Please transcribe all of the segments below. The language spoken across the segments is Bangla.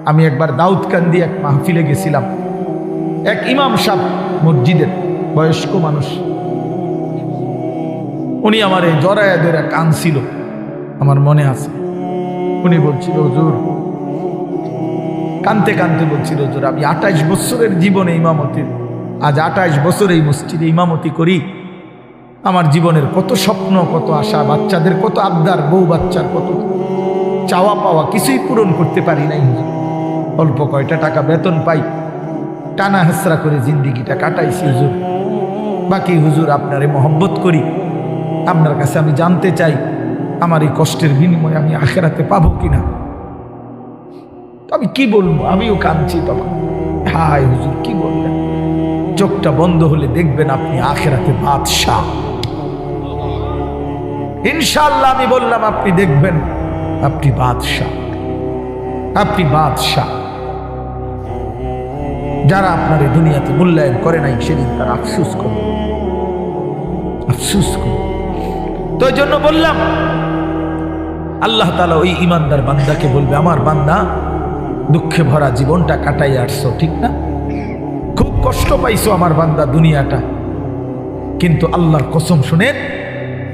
আমি একবার দাউদকান্দি এক মাহফিলে গেছিলাম। এক ইমাম সাহেব মসজিদের বয়স্ক মানুষ, উনি আমার এই জড়ায়া ধরে কাঁদছিল, আমার মনে আছে। উনি বলছিল, হুজুর, কানতে কানতে বলছিল, হুজুর, আমি 28 বছরের জীবনে ইমামতির, আজ 28 বছর এই মসজিদে ইমামতি করি। আমার জীবনের কত স্বপ্ন, কত আশা, বাচ্চাদের কত আবদার, বউ বাচ্চার কত চাওয়া পাওয়া, কিছুই পূরণ করতে পারি নাই হুজুর। অল্প কয়টা টাকা বেতন পাই, টানা হেসরা করে জিন্দিগিটা কাটাইছি হুজুর। বাকি হুজুর আপনারে মহব্বত করি, আপনার কাছে আমি জানতে চাই আমার এই কষ্টের বিনিময়ে আমি আখেরাতে পাবো কিনা। আমি কি বলবো, আমিও কাঁদছি তখন। হায় হুজুর, কি বলবেন? চোখটা বন্ধ হলে দেখবেন আপনি আখেরাতে বাদশাহ। ইনশাআল্লাহ আমি বললাম, আপনি দেখবেন আপনি বাদশাহ, আপনি বাদশাহ। যারা আপনার এই দুনিয়াতে মূল্যায়ন করে নাই, সেদিন তার আফসোস করে, আফসোস করে। তো এই জন্য বললাম, আল্লাহ তাআলা ওই ইমানদার বান্দাকে বলবে, আমার বান্দা, দুঃখে ভরা জীবনটা কাটাই আসছো, ঠিক না? খুব কষ্ট পাইছো আমার বান্দা দুনিয়াটা, কিন্তু আল্লাহর কসম শুনেন,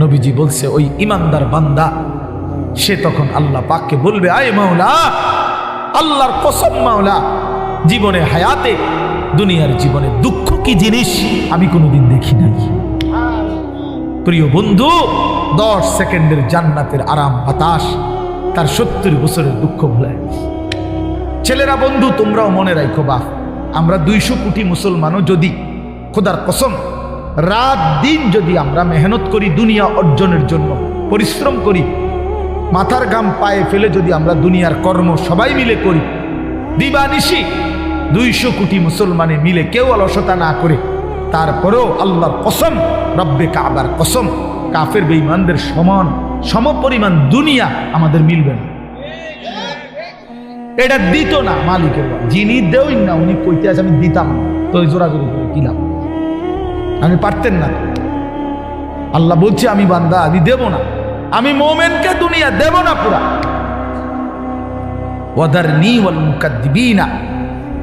নবীজি বলছে ওই ইমানদার বান্দা সে তখন আল্লাহ পাককে বলবে, আয় মাওলা, আল্লাহর কসম মাওলা, জীবনে হায়াতে, দুনিয়ার জীবনে দুঃখ কি জিনিস আমি কোনোদিন দেখি নাই। প্রিয় বন্ধু, 10 সেকেন্ডের জান্নাতের আরাম বাতাস তার 70 বছরের দুঃখ ভুলায়। ছেলেরা, বন্ধু, তোমরাও মনে রাখো, বাপ, আমরা 200 কোটি মুসলমানও যদি খোদার কসম রাত দিন যদি আমরা মেহনত করি, দুনিয়া অর্জনের জন্য পরিশ্রম করি, মাথার ঘাম পায়ে ফেলে যদি আমরা দুনিয়ার কর্ম সবাই মিলে করি, দিবানিশি 200 কোটি মুসলমানে মিলে কেউ অলসতা না করে, তারপরেও আল্লাহর কসম, রব্বে কাবার কসম, কাফের বেঈমানদের সমান সমপরিমাণ দুনিয়া আমাদের মিলবে না। এটা দিত না মালিকের, যিনি দেওই না উনি কইতে আছে আমি দিতাম না, তো ওই জোরাজোরি করে দিলাম, আমি পারতেন না। আল্লাহ বলছে, আমি বান্দা, আমি দেব না, আমি মোমেনকে দুনিয়া দেব না পুরা। ওয়াদারনি ওয়াল মুকাদ্দিবিনা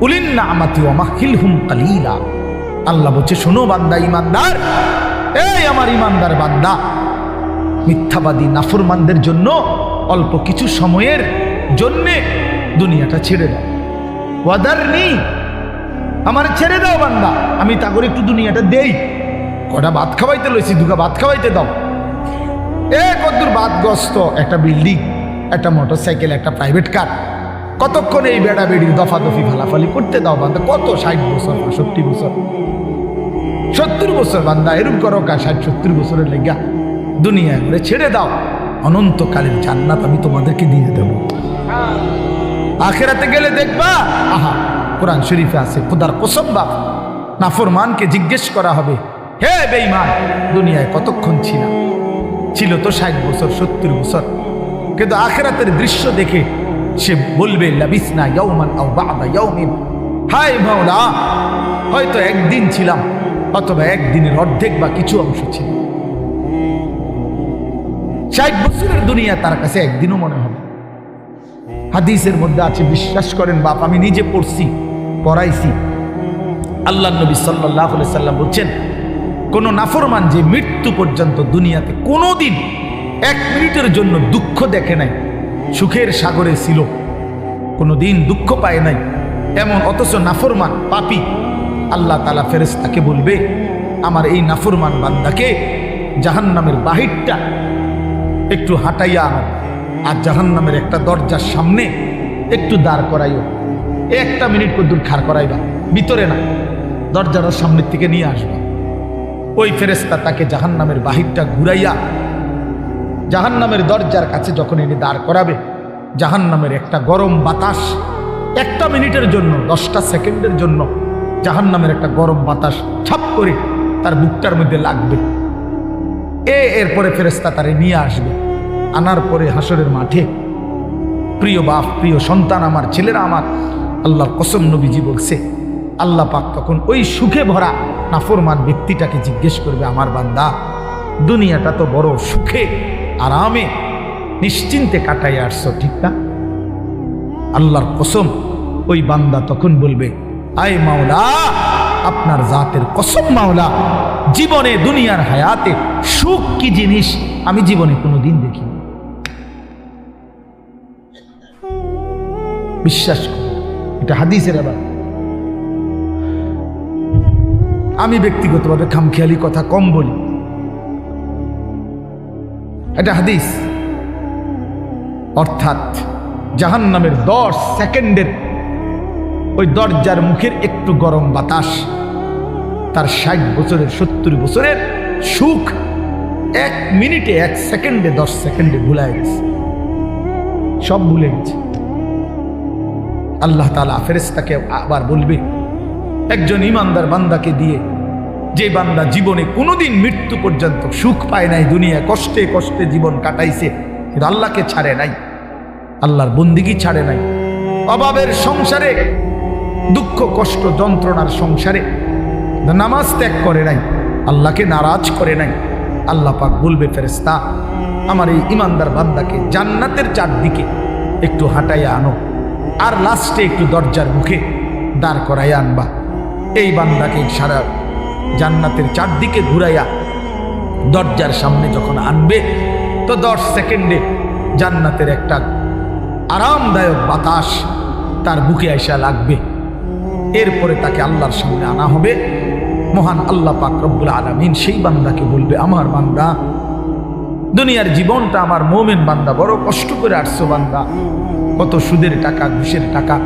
উলিন নি'মাতি ওয়া মাহিলহুম কালিলা। আল্লাহ বলছে, শোনো বান্দা, ইমানদার, এই আমার ইমানদার বান্দা, মিথ্যাবাদী নাফরমানদের জন্য অল্প কিছু সময়ের জন্যে দুনিয়াটা ছেড়ে দাও। ওয়াদারনি, আমার ছেড়ে দাও বান্দা, আমি তা করে একটু দুনিয়াটা দেই। কটা ভাত খাওয়াইতে লইছি, দুগা ভাত খাওয়াইতে দাও। কতদূর বাদগ্রস্ত একটা বিল্ডিং, একটা মোটরসাইকেল, একটা প্রাইভেট কার, কতক্ষণ এই বেড়া বেড়ির দফাদফি ফালাফালি করতে দাও বান্দা। কত 60 বছর, 65 বছর, 70 বছর বান্দা, এরকম করো কা 60-70 বছরের লেগা দুনিয়া ঘুরে ছেড়ে দাও। অনন্তকালের জান্নাত আমি তোমাদেরকে দিয়ে দেব। আখেরাতে গেলে দেখবা, আহা, কোরআন শরীফে আছে, খোদার কসম বাপ, নাফরমানকে জিজ্ঞেস করা হবে, হে বেঈমান, দুনিয়ায় কতক্ষণ ছিল তো 60 বছর, 70 বছর, কিন্তু আখেরাতের দৃশ্য দেখে সে বলবে, লাবিসনা ইয়াওমান আও বা'দা ইয়াওমিন, হায় মাওলা, হয়তো একদিন ছিলাম, অথবা একদিনের অর্ধেক বা কিছু অংশ ছিল। 60 বছরের দুনিয়া তার কাছে একদিনও মনে হবে। হাদিসের মধ্যে আছে, বিশ্বাস করেন বাপ, আমি নিজে পড়ছি, পড়াইছি, আল্লাহর নবী সাল্লাল্লাহু আলাইহি সাল্লাম বলছেন, কোন নাফরমান যে মৃত্যু পর্যন্ত দুনিয়াতে কোনোদিন 1 মিনিটের জন্য দুঃখ দেখে নাই, সুখের সাগরে ছিল, কোনোদিন দুঃখ পায় নাই, এমন অথচ নাফরমান পাপী, আল্লাহ তাআলা ফেরেশতাকে বলবে, আমার এই নাফরমান বান্দাকে জাহান্নামের বাহিরটা একটু হাঁটাইয়া আনো, আর জাহান্নামের একটা দরজার সামনে একটু দাঁড় করাইও। 1 মিনিট কদ্দুর খাড় করাইবা, ভিতরে না, দরজার সামনের থেকে নিয়ে আসবা। ওই ফেরেশতা তাকে জাহান্নামের বাহিরটা ঘুরাইয়া জাহান্নামের দরজার কাছে যখন এনে দাঁড় করাবে, জাহান্নামের একটা গরম বাতাস 1 মিনিটের জন্য, 10টা সেকেন্ডের জন্য জাহান্নামের একটা গরম বাতাস ছাপ করে তার বুকটার মধ্যে লাগবে। এরপরে ফেরেশতা তারে নিয়ে আসবে, আনার পরে হাসরের মাঠে, প্রিয় বাপ, প্রিয় সন্তান আমার, ছেলেরা আমার, আল্লাহর কসম নবীজি বলছে, আল্লাহ পাক তখন ওই সুখে ভরা নাফরমান ব্যক্তিটাকে জিজ্ঞেস করবে, আমার বান্দা, দুনিয়াটা তো বড় সুখে আরামে নিশ্চিন্তে কাটাই আসছো, ঠিক না? আল্লাহর কসম ওই বান্দা তখন বলবে, আয় মাওলা, আপনার জাতের কসম মাওলা, জীবনে দুনিয়ার হায়াতে সুখ কি জিনিস আমি জীবনে কোনোদিন দেখিনি। বিশ্বাস করি, এটা হাদিসের। আবার আমি ব্যক্তিগতভাবে খামখেয়ালি কথা কম বলি, এটা হাদিস। অর্থাৎ জাহান্নামের 10 সেকেন্ডের ওই দরজার মুখের একটু গরম বাতাস তার 60 বছরের 70 বছরের সুখ 1 মিনিটে 1 সেকেন্ডে 10 সেকেন্ডে ভুলে গেছে, সব ভুলে গেছে। আল্লাহ তাআলা ফেরেশতাকে আবার বলবে একজন ইমানদার বান্দাকে দিয়ে, যে বান্দা জীবনে কোনোদিন মৃত্যু পর্যন্ত সুখ পায় নাই, দুনিয়া কষ্টে কষ্টে জীবন কাটাইছে, কিন্তু আল্লাহকে ছাড়ে নাই, আল্লাহর বন্দিগি ছাড়ে নাই, অভাবের সংসারে, দুঃখ কষ্ট যন্ত্রণার সংসারে নামাজ ত্যাগ করে নাই, আল্লাহকে নারাজ করে নাই। আল্লাহ পাক বলবে, ফেরেশতা আমার এই ইমানদার বান্দাকে জান্নাতের চারদিকে একটু হাঁটাইয়া আনো, আর লাস্টে একটু দরজার মুখে দাঁড় করাইয়া আনবা। এই বান্দাকে সারা জান্নাতের চারদিকে ঘুরাইয়া দরজার সামনে যখন আনবে, তো 10 সেকেন্ডে জান্নাতের একটা আরামদায়ক বাতাস তার বুকে আইসা লাগবে। এরপরে তাকে আল্লাহর সামনে আনা হবে। মহান আল্লাহ পাক রব্বুল আলামিন সেই বান্দাকে বলবে, আমার বান্দা, দুনিয়ার জীবনটা আমার মুমিন বান্দা বড় কষ্ট করে আসছো বান্দা, কত সুদের টাকা, ঘুষের টাকা,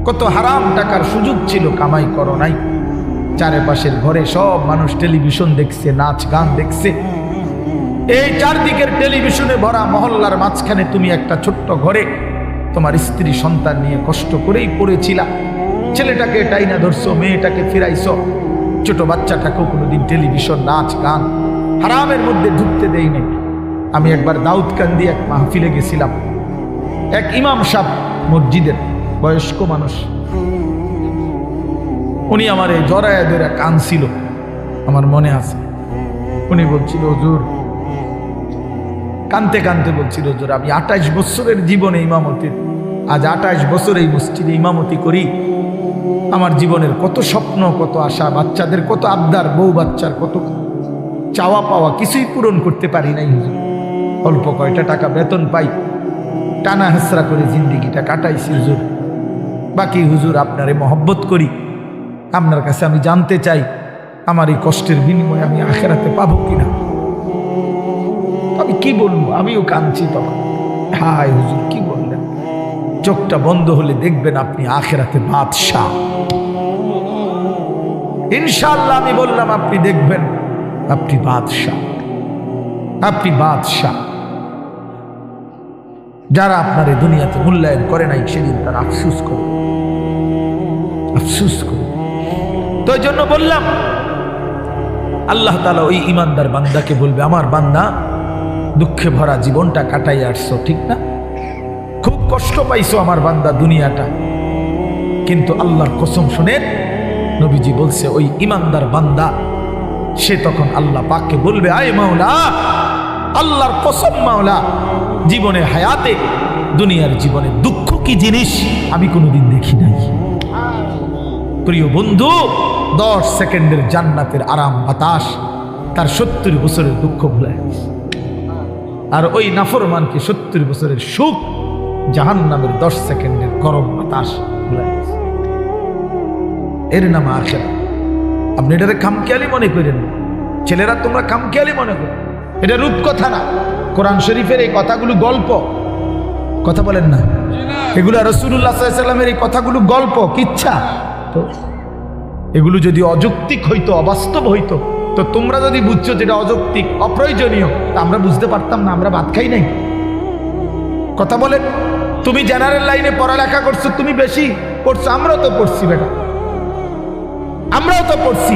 কত হারাম টাকার সুযোগ ছিল, কামাই করো নাই। চারপাশের ঘরে সব মানুষ টেলিভিশন দেখছে, নাচ গান দেখছে, এই চারদিকের টেলিভিশনে ভরা মহল্লার মাঝখানে তুমি একটা ছোট্ট ঘরে তোমার স্ত্রী সন্তান নিয়ে কষ্ট করেই পড়েছিলা। ছেলেটাকে টাইনা ধরছো, মেয়েটাকে ফিরাইছো, ছোট বাচ্চাটাকেও কোনোদিন টেলিভিশন, নাচ গান, হারামের মধ্যে ঢুকতে দেই নাই। আমি একবার দাউদকান্দি এক মাহফিলে গেছিলাম, এক ইমাম সাহেব মসজিদের বয়স্ক মানুষ, উনি আমার এই জড়ায় ধরে কাঁদছিল, আমার মনে আছে। উনি বলছিল, হুজুর, কানতে কানতে বলছিল, হুজুর আমি 28 বছরের জীবনে ইমামতির, আজ 28 বছর এই মসজিদে ইমামতি করি, আমার জীবনের কত স্বপ্ন, কত আশা, বাচ্চাদের কত আবদার, বউ বাচ্চার কত চাওয়া পাওয়া, কিছুই পূরণ করতে পারি নাই হুজুর। অল্প কয়টা টাকা বেতন পাই, টানা হেসরা করে জিন্দিগিটা কাটাইছি হুজুর। বাকি হুজুর আপনারে মহব্বত করি, আপনার কাছে আমি জানতে চাই আমার এই কষ্টের বিনিময়ে আমি আখেরাতে পাবো কিনা। আমি কি বলবো, আমিও কাঁদছি তখন। হায় হুজুর, কি বললেন? চোখটা বন্ধ হলে দেখবেন আপনি আখেরাতে বাদশাহ। ইনশাআল্লাহ আমি বললাম, আপনি দেখবেন আপনি বাদশাহ, আপনি বাদশাহ। যারা আপনার এই দুনিয়াতে মূল্যায়ন করে নাই, সেদিন তারা আফসুস করে, আফসুস করে। তো এই জন্য বললাম, আল্লাহ তাআলা ওই ইমানদার বান্দাকে বলবে, আমার বান্দা, দুঃখে ভরা জীবনটা কাটাই আসছো, ঠিক না? খুব কষ্ট পাইছো আমার বান্দা দুনিয়াটা, কিন্তু আল্লাহর কসম শুনে নবীজি বলছে, ওই ইমানদার বান্দা সে তখন আল্লাহ পাককে বলবে, আয় মাওলা, আল্লাহর কসম মাওলা, জীবনে হায়াতে, দুনিয়ার জীবনে দুঃখ কি জিনিস আমি কোনোদিন দেখি নাই। প্রিয় বন্ধু, 10 সেকেন্ডের জান্নাতের আরাম বাতাস তার 70 বছরের দুঃখ ভুলে গেছে। আর ওই নাফরমানকে 70 বছরের সুখ জাহান্নামের 10 সেকেন্ডের গরম বাতাস ভুলে গেছে। এর নাম আখিরাত। আপনি এটাকে খামখেয়ালি মনে করেন, ছেলেরা তোমরা খামখেয়ালি মনে করো, এটা রূপকথা না। কোরআন শরীফের এই কথাগুলো গল্প, কথা বলেন না, এগুলো রাসূলুল্লাহ সাল্লাল্লাহু আলাইহি ওয়াসাল্লামের এই কথাগুলো গল্প, কিচ্ছা। তো এগুলো যদি অযৌক্তিক হইতো, অবাস্তব হইতো, তো তোমরা যদি বুঝছো যেটা অযৌক্তিক, অপ্রয়োজনীয়, তা আমরা বুঝতে পারতাম না? আমরা ভাত খাই নাই? কথা বলে, তুমি জেনারেল লাইনে পড়ালেখা করছো, তুমি বেশি পড়ছো, আমরাও তো পড়ছি বেটা, আমরাও তো পড়ছি,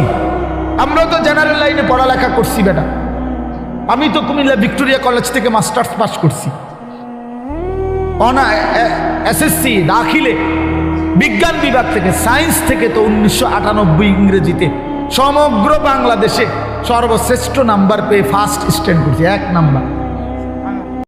আমরাও তো জেনারেল লাইনে পড়ালেখা করছি বেটা। আমি তো কুমিল্লা ভিক্টোরিয়া কলেজ থেকে মাস্টার্স পাস করছি, এসএসসি দাখিলে বিজ্ঞান বিভাগ থেকে, সায়েন্স থেকে তো 1998 ইংরেজিতে সমগ্র বাংলাদেশে সর্বশ্রেষ্ঠ নাম্বার পেয়ে ফার্স্ট স্ট্যান্ড করছি, 1 নাম্বার।